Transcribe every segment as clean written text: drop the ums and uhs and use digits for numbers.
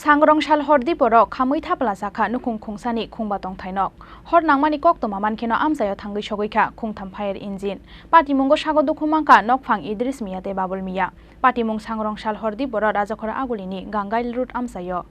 सांग्रं साल हरदी borok khamui thapla sakha nukung khungsani khungba tong thainok hor nangmani kok toma mankheno amsayo thangui sogoikha khungtham fire engine patimungo sago dukhumangka nokphang Idris Mia te Babul Mia patimung sangrong sal hordip borok rajakhora agulini Gangail route amsayo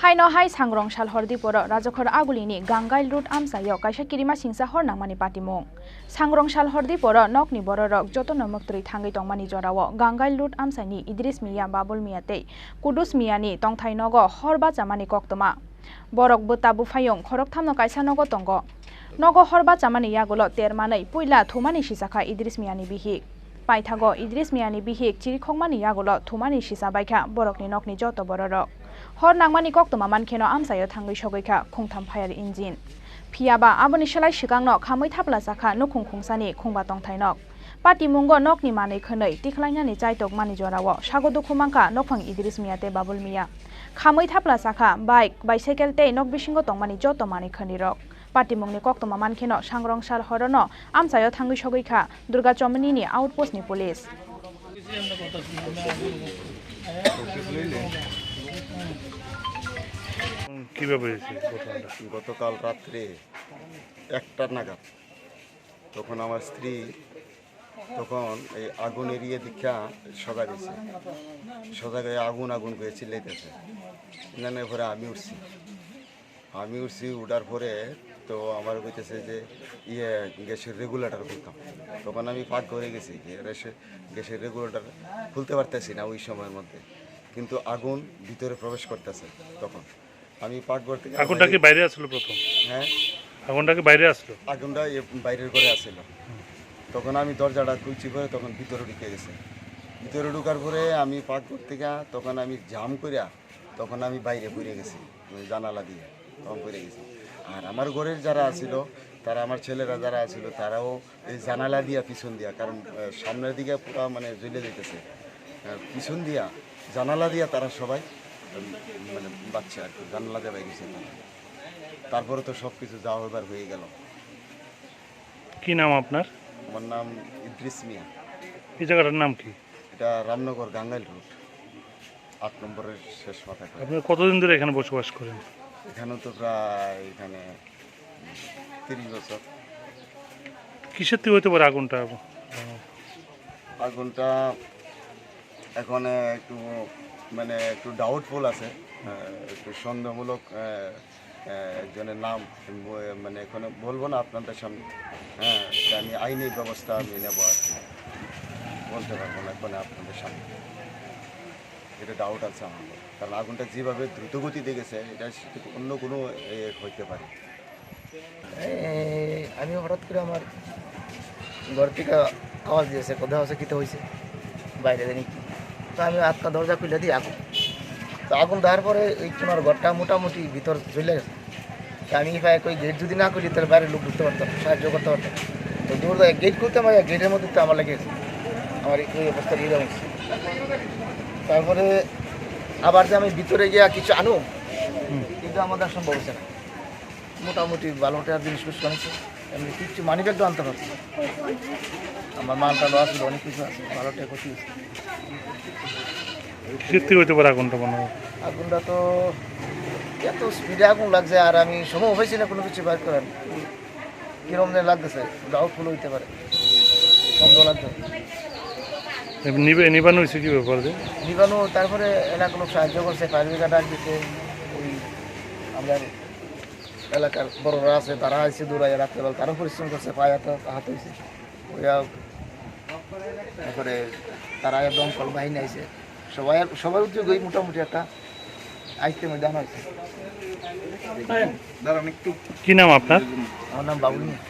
Haino hai sangrong sal hordi poro rajakhor agulini Gangail route amsayo kaisa kirima singsa hor nangmani patimung sangrong sal hordi poro nokni bororok joto nomoktri thangai tongmani jorao Gangail route amsani Idris Mia Babul Mia te Kudus Mia ni tongthai nogo horba chamani koktoma borok butabu phayong khorok thamno kaisa nogo tongo nogo horba chamani yagulo termanai puila thumani sisakha Idris Mia ni bihik paithago Idris Mia ni bihik chirikhongmani yagulo thumani sisa baikha borokni nokni joto bororok hor nangmani koktoma mankheno amsayo thangui sogoikha khungtham fire engine phiaba aboni selai sikangno khamui thapla sakha nukhung khungsani khungba tongthainok patimungo nokni manei khonei tikhlainani chaitok mani jorao sago dukhumangka nokphang Idris Mia te Babul Mia khamui thapla sakha bike bicycle te nok bisingo tongmani joto manei khonirok patimungni koktoma mankheno sangrong sal horono amsayo thangui sogoikha Durga Chomini ni outpost ni police গতকাল রাত্রে 1টা নাগাদ তখন আমার স্ত্রী তখন এই আগুন এরিয়ে দীক্ষা সজাগ হয়েছে সজাগ হয়ে আগুন আগুন করে চিল্লাইতেছে এখানে পরে আমি উঠছি উঠার পরে তো আমার কইতেছে যে গ্যাসের রেগুলেটর খুলতাম তখন আমি পাক করে গেছি গ্যাসের রেগুলেটর খুলতে পারতেছি না ওই সময়ের মধ্যে কিন্তু আগুন ভিতরে প্রবেশ করতেছে তখন আমি পাক করতে আগুনটা কি বাইরে আসলো প্রথম হ্যাঁ আগুনটা কি বাইরে আসলো আগুনটা বাইরের করে আসছিল তখন আমি দরজাটা খুলছি করে তখন ভিতরে ঢুকে গেছে ভিতরে ঢুকার পরে আমি পাক করতে গিয়া তখন আমি জাম করিয়া তখন আমি বাইরে পড়ে গেছি জানালা দিয়ে তখন পড়ে গেছি আর আমার ঘরের যারা আছিল তারা আমার ছেলেরা যারা আছিল তারাও এই জানালা দিয়া পিছন দিয়া কারণ সামনের দিকে পুরো মানে জ্বলে যেতেছে পিছন দিয়া জানালা দিয়া তারা সবাই মানে বাচ্চা আর কি জানালা দিয়ে বাইরেছে তারপরে তো সব কিছু যাওয়া হবার হয়ে গেল। কি নাম আপনার? আমার নাম ইদ্রিস মিয়া। এই জায়গাটার নাম কি? এটা রামনগর গাঙ্গাইল রোড 8 নম্বরের শেষ মাথা। আপনি কতদিন ধরে এখানে বসবাস করেন? এখানে তো প্রায় এখানে 30 বছর। কিসের থেকে হতে পারে আগুনটা? আগুনটা এখন একটু মানে একটু ডাউটফুল আছে, একটু সন্দেহমূলক একজনের নাম মানে এখানে বলবো না আপনাদের সামনে। হ্যাঁ, আমি আইনি ব্যবস্থা আমি নেবো আর কি, বলতে পারবো না এখন আপনাদের সামনে। এটা ডাউট আছে আমার, কারণ আগুনটা যেভাবে দ্রুতগতিতে গেছে এটা অন্য কোনো হইতে পারে। আমি হঠাৎ করে আমার ঘর থেকে আওয়াজ দিয়েছে, কোথাও আছে কিতে হয়েছে বাইরে জানি কি, তো আমি আটকা দরজা খুলে দিই আগুন। তো আগুন দেওয়ার পরে ওই তোমার ঘরটা মোটামুটি ভিতর চলে গেছে। আমি প্রায় ওই গেট যদি না খুলি তাহলে বাইরে লোক ঢুকতে পারতাম, সাহায্য করতে পারতাম। তো দৌড় গেট খুলতে আমার গেটের মধ্যে তো আমার লেগেছে, আমার এই অবস্থা নিয়ে যাওয়া। তারপরে আবার যে আমি ভিতরে গিয়ে কিছু আনো, কিন্তু আমাদের সম্ভব হচ্ছে না। মোটামুটি ভালো টাকার জিনিস কিছু আনছে, এমনি কিছু মানি ব্যাগও আনতে পারছি। আমার মালটা লওয়া ছিল, অনেক কিছু আছে, ভালো টাকা ক্ষতি হয়েছে। হইতে পারে আগুনটা মনে হয়? আগুনটা তো এত স্পিডে আগুন লাগছে, আর আমি সময় হয়েছি না কোনো কিছু বাইর করার। কিরম যেন লাগতেছে, ডাউটফুল হইতে পারে, সন্দেহ লাগবে। নিবানো হয়েছে কি ব্যাপার? নিবানো, তারপরে এলাকার লোক সাহায্য করছে, ফায়ার ব্রিগেড আসছে, ওই আমাদের এলাকার বড়রা আছে তারা আসছে দৌড়াই রাত্রেবেলা, তারও পরিশ্রম করছে, পায়ে হাত হয়েছে। তারপরে তারা দমকল বাহিনী আইছে, সবাই উদ্যোগই মোটামুটি একটা আইসতে ময়দান হয়েছে। কি নাম আপনার? আমার নাম বাবুল মিয়া।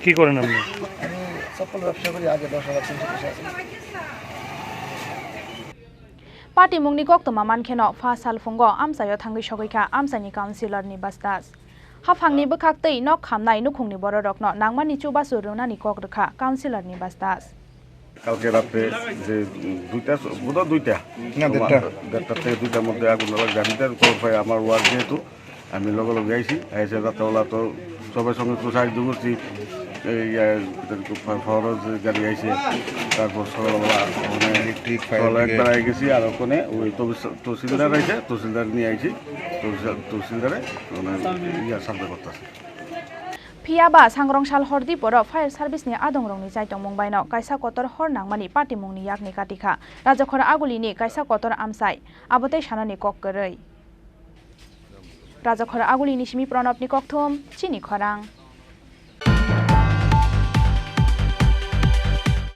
কি করেন আপনি? আমি সকল ব্যবসা করি, আগে 10,300 টাকা আছে। Party mungni kok toma mankheno fa salfungo amsayo thangi sogika amsani councilor ni bastas. Hafangni bkhak tei nok khamnai nukhungni bororokno nangmani chubasu runani kok rekha councilor ni bastas. কালকে রাতে যে দুইটা দেড়টা থেকে দুইটার মধ্যে আগুন লাগা গাড়িটার খবর আমার ওয়ার্ড যেহেতু আমি লগে লগে আইসি এসে রাত্রেবেলা তো সবার সঙ্গে তো সাহায্য করছি ফরজ গাড়ি আইসে তারপর সকালবেলা একবার আই গেছি আর ওখানে ওই তহসিলদার আইসে তহসিলদার নিয়ে আইসি তহসিলদারে সাহায্য করতেছে Phiaba sangrongshal hordi poro fire service ni adongrongni jaitong mungbaino kaisa kotor hor nangmani party mungni yakni katika rajakhora agulini kaisa kotor amsai abotei sanani kok korei rajakhora agulini simi pranabni kokthom chini khorang